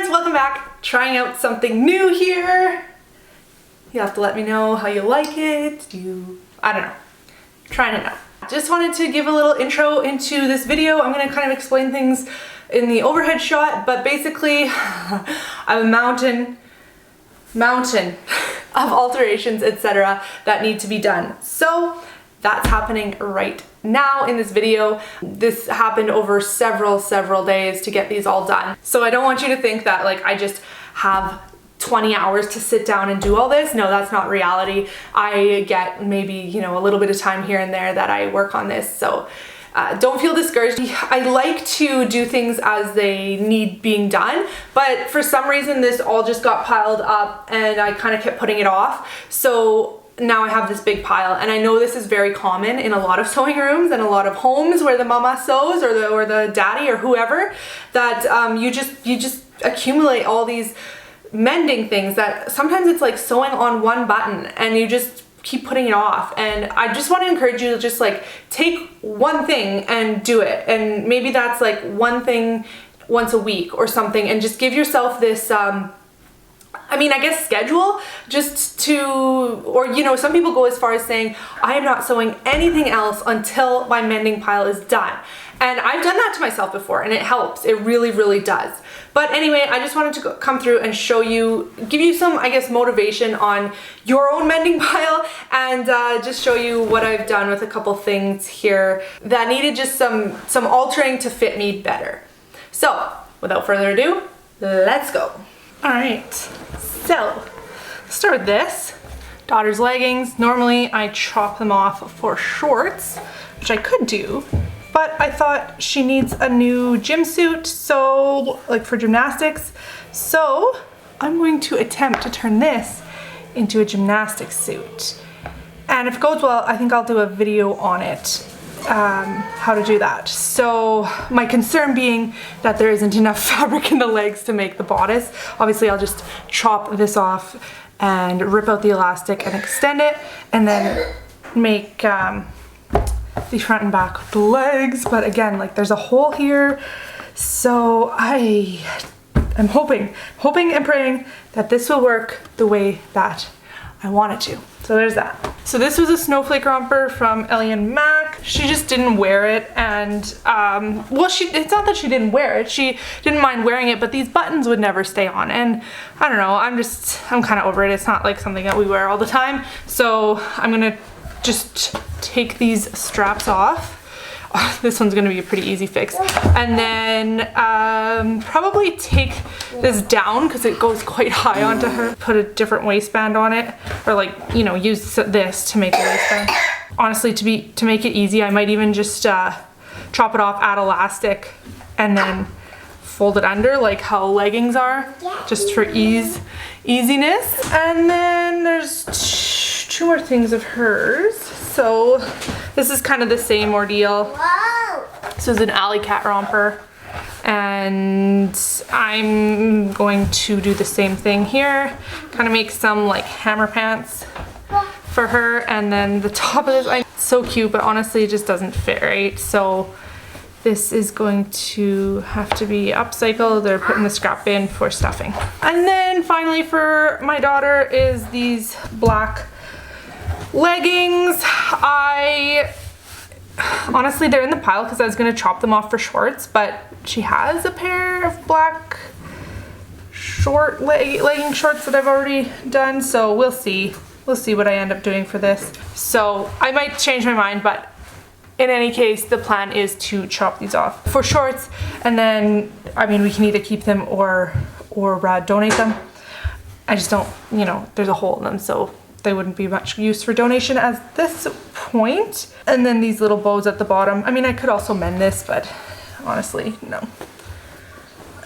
friends, welcome back. Trying out something new here. You have to let me know how you like it. I don't know. Trying it out. Just wanted to give a little intro into this video. I'm gonna kind of explain things in the overhead shot, but basically I have a mountain of alterations, etc. that need to be done. So that's happening right now in this video. This happened over several days to get these all done. So I don't want you to think that like I just have 20 hours to sit down and do all this. No, that's not reality. I get maybe, you know, a little bit of time here and there that I work on this. So don't feel discouraged. I like to do things as they need being done, but for some reason this all just got piled up and I kind of kept putting it off. So now I have this big pile, and I know this is very common in a lot of sewing rooms and a lot of homes where the mama sews or the daddy or whoever, that you just accumulate all these mending things that sometimes it's like sewing on one button and you just keep putting it off. And I just want to encourage you to just like take one thing and do it, and maybe that's like one thing once a week or something, and just give yourself this I guess schedule, just to, or you know, some people go as far as saying I am not sewing anything else until my mending pile is done. And I've done that to myself before and it helps. It really does. But anyway, I just wanted to come through and show you, give you some, I guess, motivation on your own mending pile, and just show you what I've done with a couple things here that needed just some altering to fit me better. So without further ado, let's go. All right, so start with this. Daughter's leggings. Normally I chop them off for shorts, which I could do, but I thought she needs a new gym suit, so like for gymnastics. So I'm going to attempt to turn this into a gymnastics suit. And if it goes well, I think I'll do a video on it, how to do that. So my concern being that there isn't enough fabric in the legs to make the bodice. Obviously I'll just chop this off and rip out the elastic and extend it, and then make the front and back of the legs. But again, like there's a hole here, so I am hoping and praying that this will work the way that I want it to. So there's that. So this was a snowflake romper from Ellie and Mac. She just didn't wear it, and well, it's not that she didn't wear it, she didn't mind wearing it, but these buttons would never stay on, and I don't know, I'm kind of over it. It's not like something that we wear all the time. So I'm gonna just take these straps off. Oh, this one's gonna be a pretty easy fix. And then probably take this down because it goes quite high onto her. Put a different waistband on it, or like, you know, use this to make a waistband. Honestly, to make it easy, I might even just chop it off, add elastic, and then fold it under like how leggings are, just for easiness. And then there's two more things of hers. So this is kind of the same ordeal. This is an alley cat romper, and I'm going to do the same thing here, kind of make some like hammer pants for her. And then the top of this, it's so cute, but honestly it just doesn't fit right. So this is going to have to be upcycled or put in the scrap bin for stuffing. And then finally for my daughter is these black leggings. Honestly, they're in the pile because I was going to chop them off for shorts, but she has a pair of black short legging shorts that I've already done, so we'll see what I end up doing for this. So I might change my mind, but in any case, the plan is to chop these off for shorts, and then, I mean, we can either keep them or donate them. I just don't, you know, there's a hole in them, so they wouldn't be much use for donation at this point. And then these little bows at the bottom. I mean, I could also mend this, but honestly, no.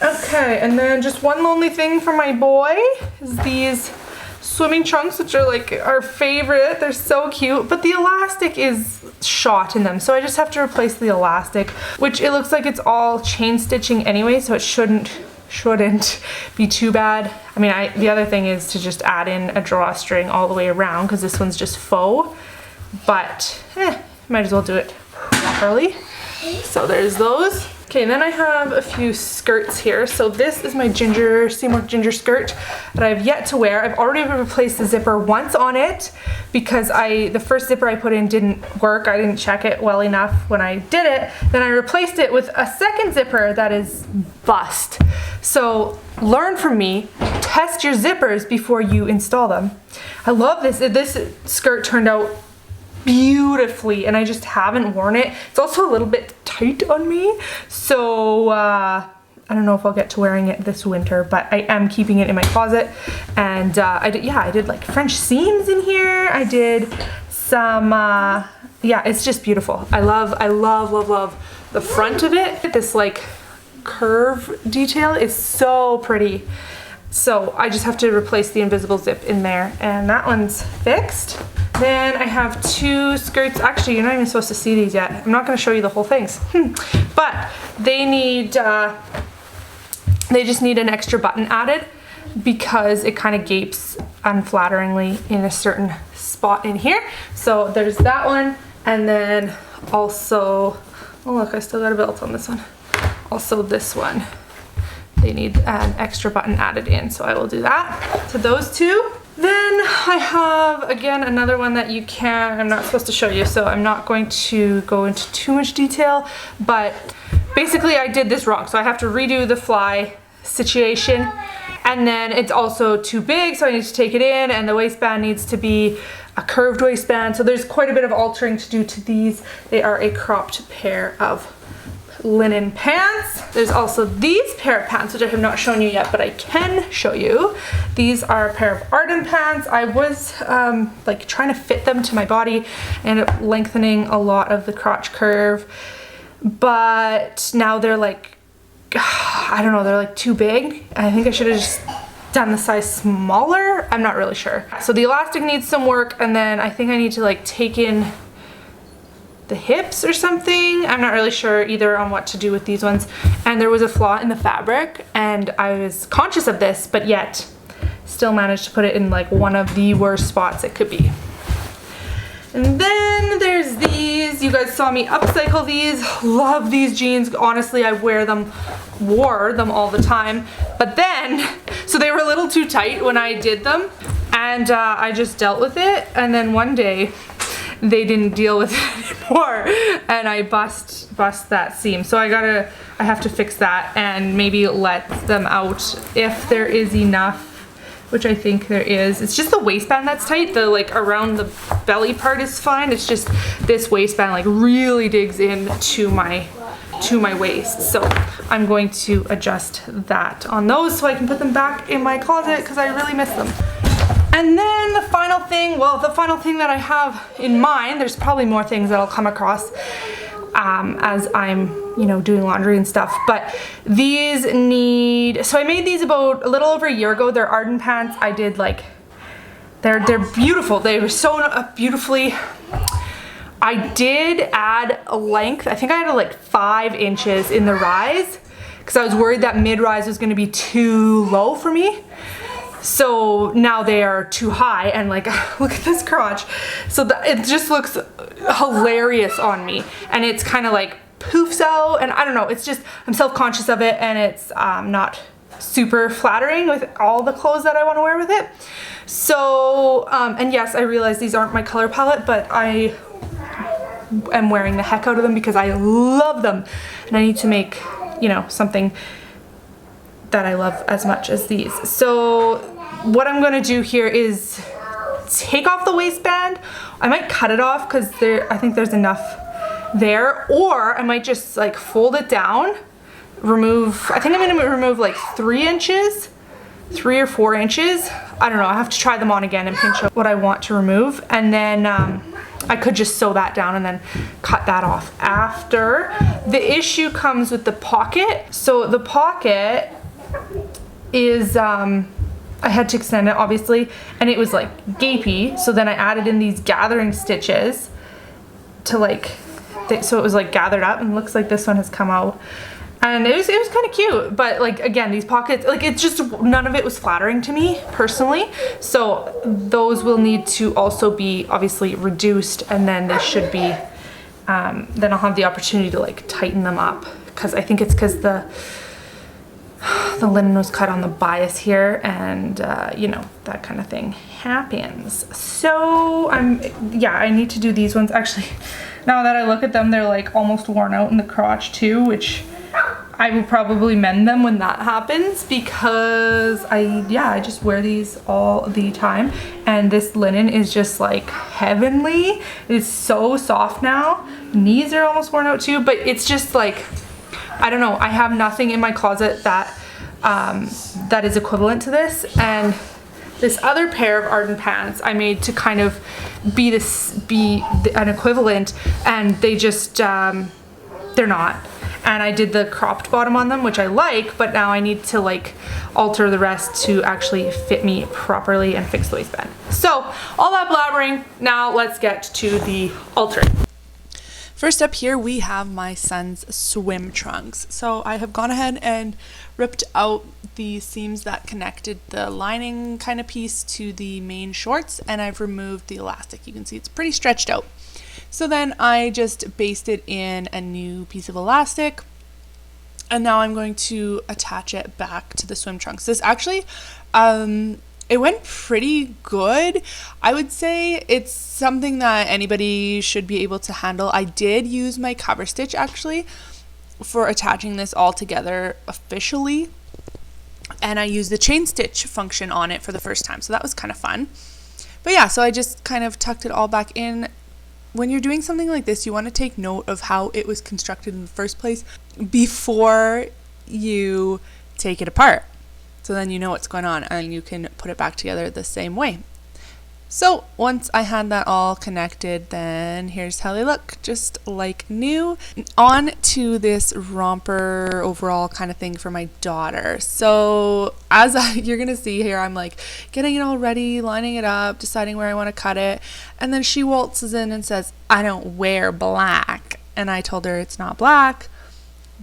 Okay, and then just one lonely thing for my boy is these swimming trunks, which are like our favorite. They're so cute, but the elastic is shot in them, so I just have to replace the elastic, which it looks like it's all chain stitching anyway, so it shouldn't be too bad. I mean, the other thing is to just add in a drawstring all the way around, because this one's just faux, but might as well do it properly. So there's those. Okay, then I have a few skirts here. So this is my Seymour ginger skirt that I have yet to wear. I've already replaced the zipper once on it because the first zipper I put in didn't work. I didn't check it well enough when I did it. Then I replaced it with a second zipper that is bust. So learn from me, test your zippers before you install them. I love this. This skirt turned out beautifully and I just haven't worn it. It's also a little bit tight on me, so I don't know if I'll get to wearing it this winter, but I am keeping it in my closet. And I did like French seams in here. I did some yeah, it's just beautiful. I love the front of it. This like curve detail is so pretty. So I just have to replace the invisible zip in there, and that one's fixed. Then I have two skirts. Actually, you're not even supposed to see these yet. I'm not going to show you the whole things. But they just need an extra button added because it kind of gapes unflatteringly in a certain spot in here. So there's that one, and then also, oh look, I still got a belt on this one. Also this one. They need an extra button added in, so I will do that to those two. Then I have, again, another one that I'm not supposed to show you, so I'm not going to go into too much detail, but basically I did this wrong. So I have to redo the fly situation, and then it's also too big, so I need to take it in, and the waistband needs to be a curved waistband. So there's quite a bit of altering to do to these. They are a cropped pair of linen pants. There's also these pair of pants, which I have not shown you yet, but I can show you. These are a pair of Arden pants. I was like trying to fit them to my body and lengthening a lot of the crotch curve, but now they're like, I don't know, they're like too big. I think I should have just done the size smaller. I'm not really sure. So the elastic needs some work, and then I think I need to like take in the hips or something. I'm not really sure either on what to do with these ones. And there was a flaw in the fabric, and I was conscious of this, but yet still managed to put it in like one of the worst spots it could be. And then there's these. You guys saw me upcycle these. Love these jeans. Honestly, I wore them all the time. But then, so they were a little too tight when I did them, and I just dealt with it. And then one day, they didn't deal with it anymore, and I bust that seam. So I have to fix that and maybe let them out if there is enough, which I think there is. It's just the waistband that's tight. The like around the belly part is fine. It's just this waistband like really digs in to my waist. So I'm going to adjust that on those so I can put them back in my closet because I really miss them. And then the final thing that I have in mind, there's probably more things that I'll come across as I'm, doing laundry and stuff, but these so I made these about a little over a year ago. They're Arden pants. I did like, they're beautiful. They were sewn beautifully. I did add a length. I think I added like 5 inches in the rise because I was worried that mid-rise was going to be too low for me. So now they are too high, and like, look at this crotch. So it just looks hilarious on me, and it's kind of like poofs out, and I don't know, it's just, I'm self-conscious of it, and it's not super flattering with all the clothes that I want to wear with it. So, and yes, I realize these aren't my color palette, but I am wearing the heck out of them because I love them, and I need to make, something that I love as much as these. So what I'm gonna do here is take off the waistband. I might cut it off because I think there's enough there, or I might just like fold it down, I think I'm gonna remove like 3 or 4 inches. I don't know, I have to try them on again and pinch up what I want to remove, and then I could just sew that down and then cut that off after. The issue comes with the pocket. So the pocket is, I had to extend it obviously, and it was like gapy, so then I added in these gathering stitches to like, so it was like gathered up, and looks like this one has come out, and it was kind of cute. But like, again, these pockets, like, it's just, none of it was flattering to me personally, so those will need to also be obviously reduced, and then they should be then I'll have the opportunity to like tighten them up, because I think it's because the linen was cut on the bias here, and you know, that kind of thing happens. So I need to do these ones. Actually, now that I look at them, they're like almost worn out in the crotch too, which I will probably mend them when that happens, because I just wear these all the time, and this linen is just like heavenly. It's so soft now. Knees are almost worn out too, but it's just like, I don't know, I have nothing in my closet that that is equivalent to this. And this other pair of Arden pants I made to kind of be an equivalent, and they just they're not. And I did the cropped bottom on them, which I like, but now I need to like alter the rest to actually fit me properly and fix the waistband. So all that blabbering, now let's get to the altering. First up here, we have my son's swim trunks. So I have gone ahead and ripped out the seams that connected the lining kind of piece to the main shorts, and I've removed the elastic. You can see it's pretty stretched out. So then I just basted in a new piece of elastic, and now I'm going to attach it back to the swim trunks. This actually, it went pretty good. I would say it's something that anybody should be able to handle. I did use my cover stitch actually for attaching this all together officially, and I used the chain stitch function on it for the first time, so that was kind of fun. But yeah, so I just kind of tucked it all back in. When you're doing something like this, you want to take note of how it was constructed in the first place before you take it apart. So then you know what's going on and you can put it back together the same way. So once I had that all connected, then here's how they look, just like new. On to this romper overall kind of thing for my daughter. So you're gonna see here, I'm like getting it all ready, lining it up, deciding where I want to cut it, and then she waltzes in and says, "I don't wear black." And I told her it's not black,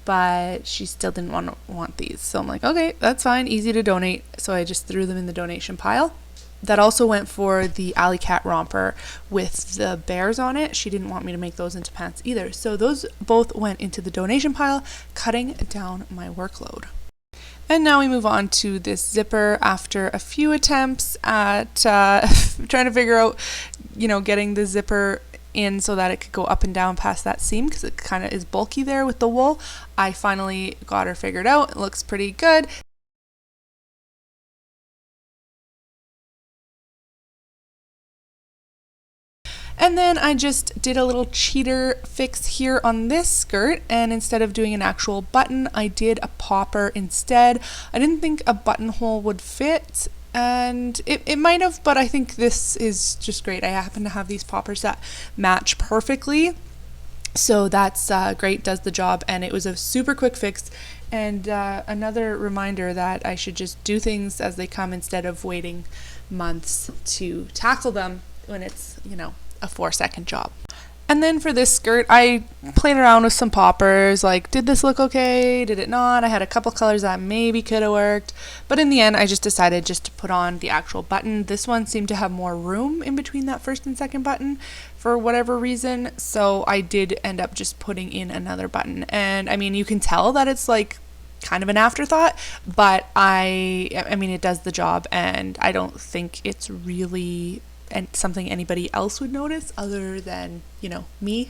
but she still didn't want these. So I'm like, okay, that's fine, easy to donate. So I just threw them in the donation pile. That also went for the Alley Cat romper with the bears on it. She didn't want me to make those into pants either. So those both went into the donation pile, cutting down my workload. And now we move on to this zipper after a few attempts at trying to figure out, you know, getting the zipper in so that it could go up and down past that seam, because it kind of is bulky there with the wool. I finally got her figured out. It looks pretty good. And then I just did a little cheater fix here on this skirt, and instead of doing an actual button, I did a popper instead. I didn't think a buttonhole would fit, and it might have, but I think this is just great. I happen to have these poppers that match perfectly, so that's great, does the job, and it was a super quick fix. And another reminder that I should just do things as they come instead of waiting months to tackle them when it's, you know, a 4-second job. And then for this skirt, I played around with some poppers, like, did this look okay? Did it not? I had a couple colors that maybe could have worked, but in the end I just decided just to put on the actual button. This one seemed to have more room in between that first and second button for whatever reason, so I did end up just putting in another button. And I mean, you can tell that it's like kind of an afterthought, but I mean it does the job, and I don't think it's really something anybody else would notice other than, you know, me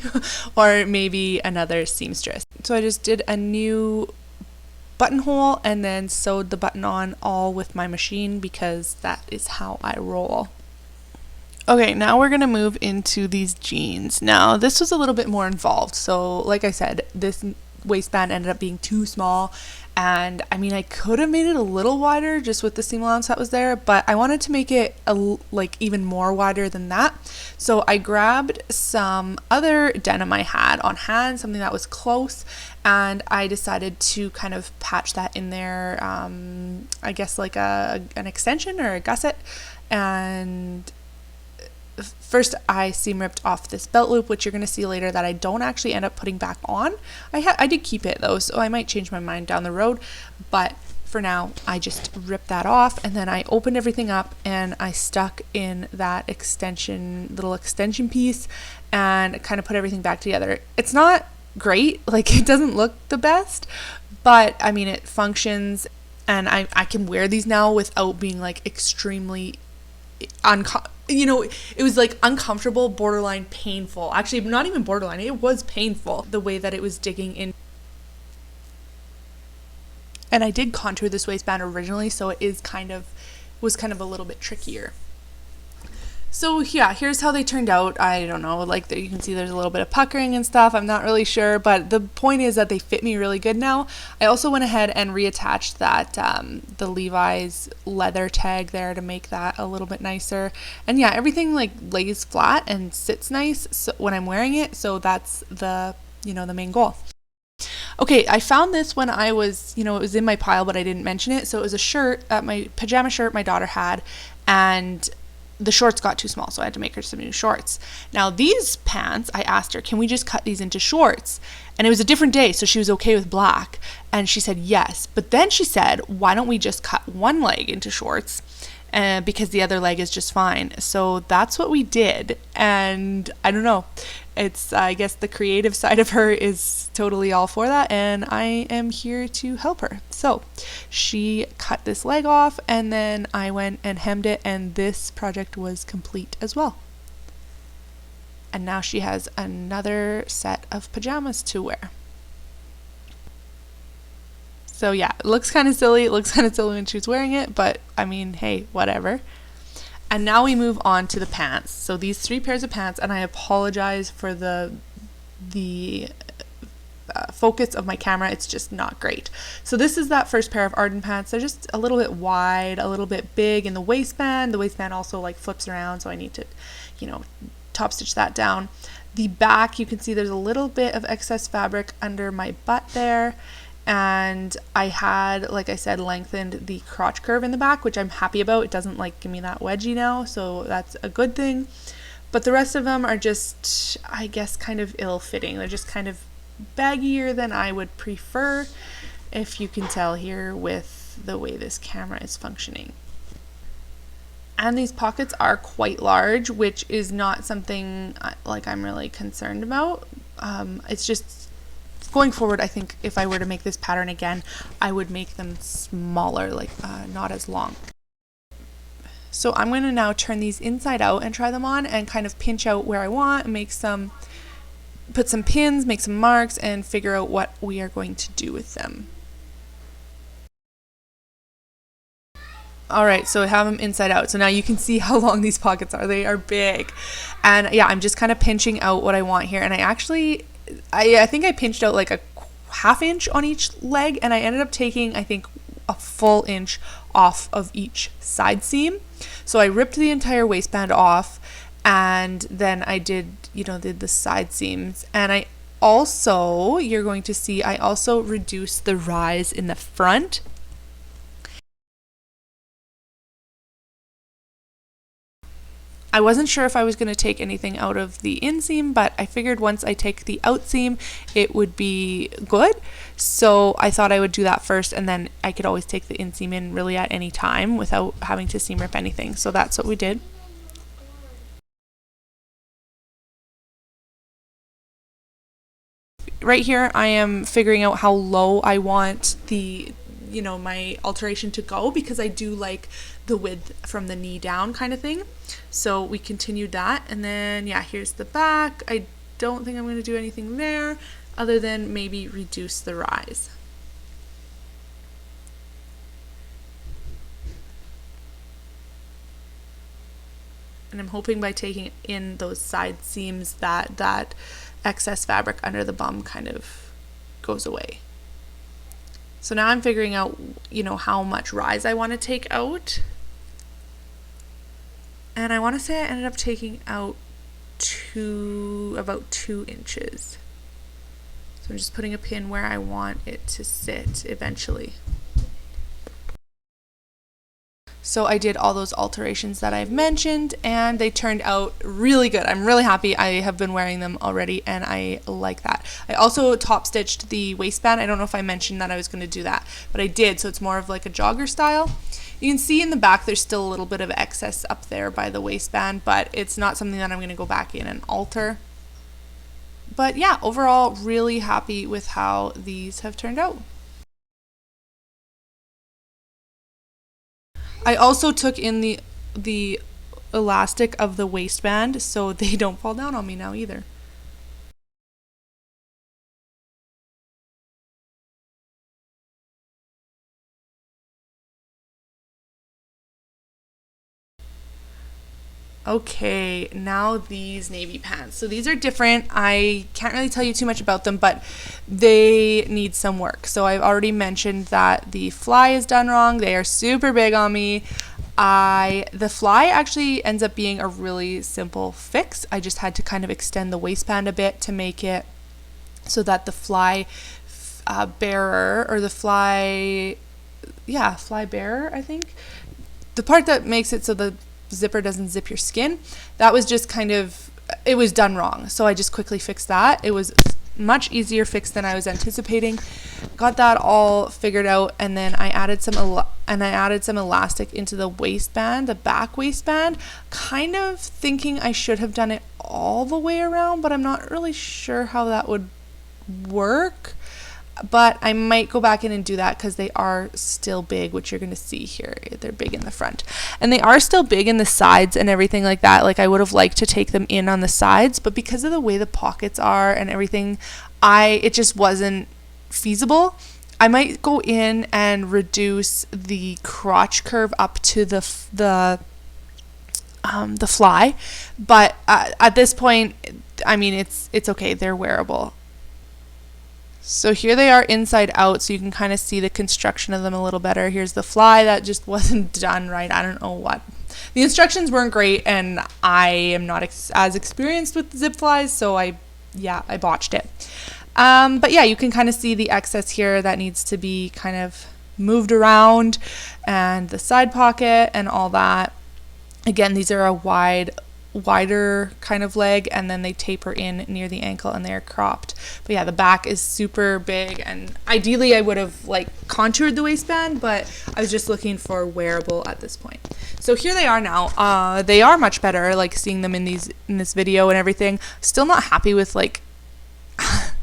or maybe another seamstress. So I just did a new buttonhole and then sewed the button on all with my machine, because that is how I roll. Okay, now we're gonna move into these jeans. Now this was a little bit more involved. So like I said, this waistband ended up being too small, and I mean I could have made it a little wider just with the seam allowance that was there, but I wanted to make it like even more wider than that. So I grabbed some other denim I had on hand, something that was close, and I decided to kind of patch that in there, I guess like an extension or a gusset. And first I seam ripped off this belt loop, which you're going to see later that I don't actually end up putting back on. I did keep it though, so I might change my mind down the road, but for now I just ripped that off, and then I opened everything up and I stuck in that little extension piece and kind of put everything back together. It's not great. Like, it doesn't look the best, but I mean, it functions, and I can wear these now without being like extremely it was like uncomfortable, borderline painful. Actually, not even borderline, it was painful, the way that it was digging in. And I did contour this waistband originally, so it was kind of a little bit trickier. So yeah, here's how they turned out. I don't know, like you can see there's a little bit of puckering and stuff. I'm not really sure, but the point is that they fit me really good now. I also went ahead and reattached that the Levi's leather tag there to make that a little bit nicer. And yeah, everything like lays flat and sits nice so when I'm wearing it. So that's the main goal. Okay, I found this when I was, it was in my pile, but I didn't mention it. So it was a shirt, my pajama shirt my daughter had, and the shorts got too small, so I had to make her some new shorts. Now these pants, I asked her, can we just cut these into shorts? And it was a different day, so she was okay with black. And she said yes. But then she said, why don't we just cut one leg into shorts? Because the other leg is just fine. So that's what we did. And I don't know. I guess the creative side of her is totally all for that, and I am here to help her. So she cut this leg off, and then I went and hemmed it, and this project was complete as well. And now she has another set of pajamas to wear. So yeah, it looks kind of silly. It looks kind of silly when she's wearing it, but I mean, hey, whatever. And now we move on to the pants. So these 3 pairs of pants, and I apologize for the focus of my camera. It's just not great. So this is that first pair of Arden pants. They're just a little bit wide, a little bit big in the waistband. The waistband also like flips around, so I need to, top stitch that down. The back, you can see there's a little bit of excess fabric under my butt there. And I had, like I said, lengthened the crotch curve in the back, which I'm happy about. It doesn't like give me that wedgie now, so that's a good thing. But the rest of them are just, I guess, kind of ill-fitting. They're just kind of baggier than I would prefer, if you can tell here with the way this camera is functioning. And these pockets are quite large, which is not something like I'm really concerned about. It's just, going forward, I think if I were to make this pattern again, I would make them smaller, like not as long. So I'm going to now turn these inside out and try them on and kind of pinch out where I want, and put some pins, make some marks, and figure out what we are going to do with them. Alright, so I have them inside out. So now you can see how long these pockets are. They are big. And yeah, I'm just kind of pinching out what I want here. And I think I pinched out like a ½ inch on each leg, and I ended up taking, I think, a full inch off of each side seam. So I ripped the entire waistband off, and then I did the side seams. And I also, you're going to see, I also reduced the rise in the front. I wasn't sure if I was going to take anything out of the inseam, but I figured once I take the outseam, it would be good. So I thought I would do that first, and then I could always take the inseam in really at any time without having to seam rip anything. So that's what we did. Right here, I am figuring out how low I want my alteration to go, because I do like the width from the knee down kind of thing. So we continued that, and then yeah, here's the back. I don't think I'm going to do anything there other than maybe reduce the rise. And I'm hoping by taking in those side seams that excess fabric under the bum kind of goes away. So now I'm figuring out, how much rise I want to take out. And I want to say I ended up taking out about 2 inches. So I'm just putting a pin where I want it to sit eventually. So I did all those alterations that I've mentioned, and they turned out really good. I'm really happy. I have been wearing them already, and I like that. I also top stitched the waistband. I don't know if I mentioned that I was going to do that, but I did. So it's more of like a jogger style. You can see in the back there's still a little bit of excess up there by the waistband, but it's not something that I'm going to go back in and alter. But yeah, overall, really happy with how these have turned out. I also took in the elastic of the waistband so they don't fall down on me now either. Okay, now these navy pants. So these are different. I can't really tell you too much about them, but they need some work. So I've already mentioned that the fly is done wrong. They are super big on me. The fly actually ends up being a really simple fix. I just had to kind of extend the waistband a bit to make it so that the fly bearer, or the fly, yeah, fly bearer, I think, the part that makes it so the zipper doesn't zip your skin, that was just kind of, it was done wrong. So I just quickly fixed that. It was much easier fix than I was anticipating. Got that all figured out, and then I added some elastic into the waistband, the back waistband, kind of thinking I should have done it all the way around, but I'm not really sure how that would work. But I might go back in and do that because they are still big, which you're going to see here. They're big in the front. And they are still big in the sides and everything like that. Like, I would have liked to take them in on the sides, but because of the way the pockets are and everything, it just wasn't feasible. I might go in and reduce the crotch curve up to the fly. But at this point, I mean, it's okay. They're wearable. So here they are inside out, so you can kind of see the construction of them a little better. Here's the fly that just wasn't done right. I don't know what. The instructions weren't great, and I am not as experienced with zip flies, so I botched it. But yeah, you can kind of see the excess here that needs to be kind of moved around, and the side pocket and all that. Again, these are a wider kind of leg, and then they taper in near the ankle and they're cropped. But yeah, the back is super big, and ideally I would have like contoured the waistband, but I was just looking for wearable at this point. So here they are now. They are much better, like seeing them in this video and everything. Still not happy with like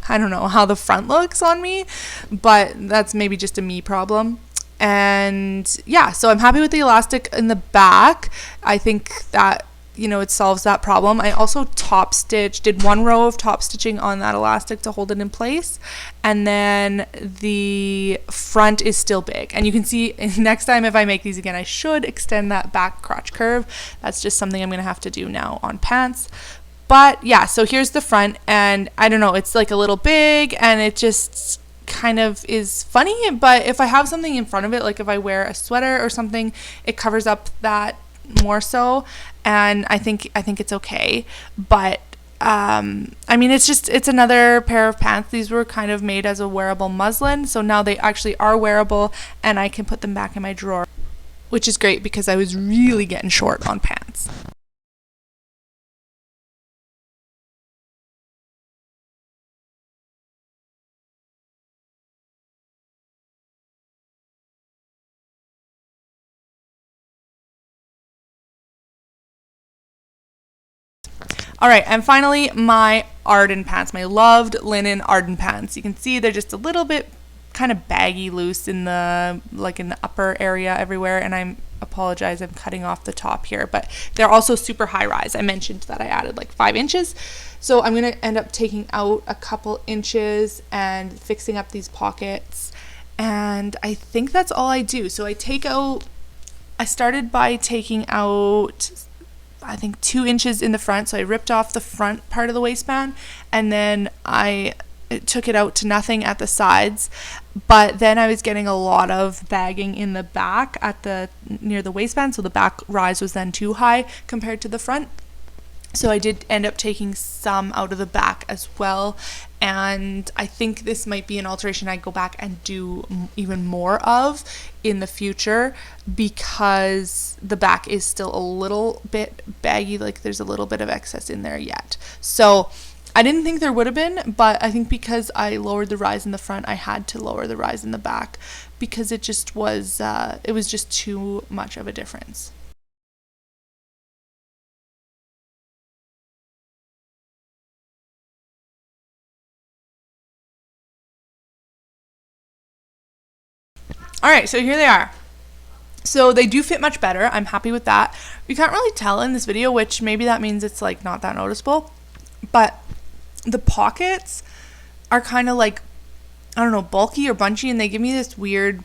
I don't know how the front looks on me, but that's maybe just a me problem. And yeah, so I'm happy with the elastic in the back. I think that, you know, it solves that problem. I also did one row of top stitching on that elastic to hold it in place, and then the front is still big. And you can see next time if I make these again, I should extend that back crotch curve. That's just something I'm gonna have to do now on pants. But yeah, so here's the front, and I don't know, it's like a little big, and it just kind of is funny. But if I have something in front of it, like if I wear a sweater or something, it covers up that more so, and I think it's okay. But I mean, it's another pair of pants. These were kind of made as a wearable muslin, so now they actually are wearable, and I can put them back in my drawer, which is great because I was really getting short on pants. All right, and finally, my Arden pants, my loved linen Arden pants. You can see they're just a little bit kind of baggy loose in the upper area everywhere, and I apologize, I'm cutting off the top here, but they're also super high rise. I mentioned that I added like 5 inches, so I'm going to end up taking out a couple inches and fixing up these pockets, and I think that's all I do. So I started by taking out, I think, 2 inches in the front. So I ripped off the front part of the waistband, and then I took it out to nothing at the sides. But then I was getting a lot of bagging in the back near the waistband, so the back rise was then too high compared to the front. So I did end up taking some out of the back as well, and I think this might be an alteration I go back and do even more of in the future, because the back is still a little bit baggy, like there's a little bit of excess in there yet. So I didn't think there would have been, but I think because I lowered the rise in the front, I had to lower the rise in the back because it was just too much of a difference. All right, so here they are. So they do fit much better. I'm happy with that. You can't really tell in this video, which maybe that means it's like not that noticeable, but the pockets are kind of like, I don't know, bulky or bunchy, and they give me this weird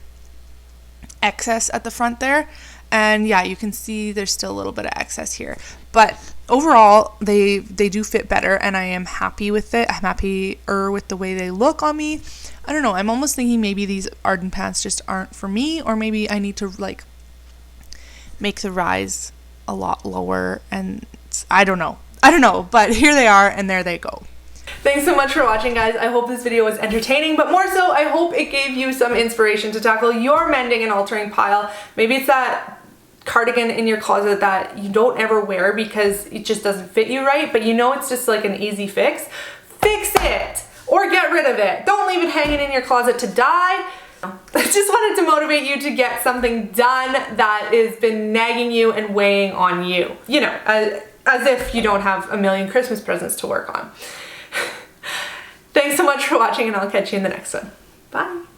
excess at the front there. And yeah, you can see there's still a little bit of excess here, but overall they do fit better, and I am happy with it. I'm happier with the way they look on me. I don't know, I'm almost thinking maybe these Arden pants just aren't for me, or maybe I need to like make the rise a lot lower, and I don't know, but here they are, and there they go. Thanks so much for watching, guys. I hope this video was entertaining, but more so, I hope it gave you some inspiration to tackle your mending and altering pile. Maybe it's that cardigan in your closet that you don't ever wear because it just doesn't fit you right, but you know it's just like an easy fix. Fix it! Or get rid of it. Don't leave it hanging in your closet to die. I just wanted to motivate you to get something done that has been nagging you and weighing on you. You know, as if you don't have a million Christmas presents to work on. Thanks so much for watching, and I'll catch you in the next one. Bye.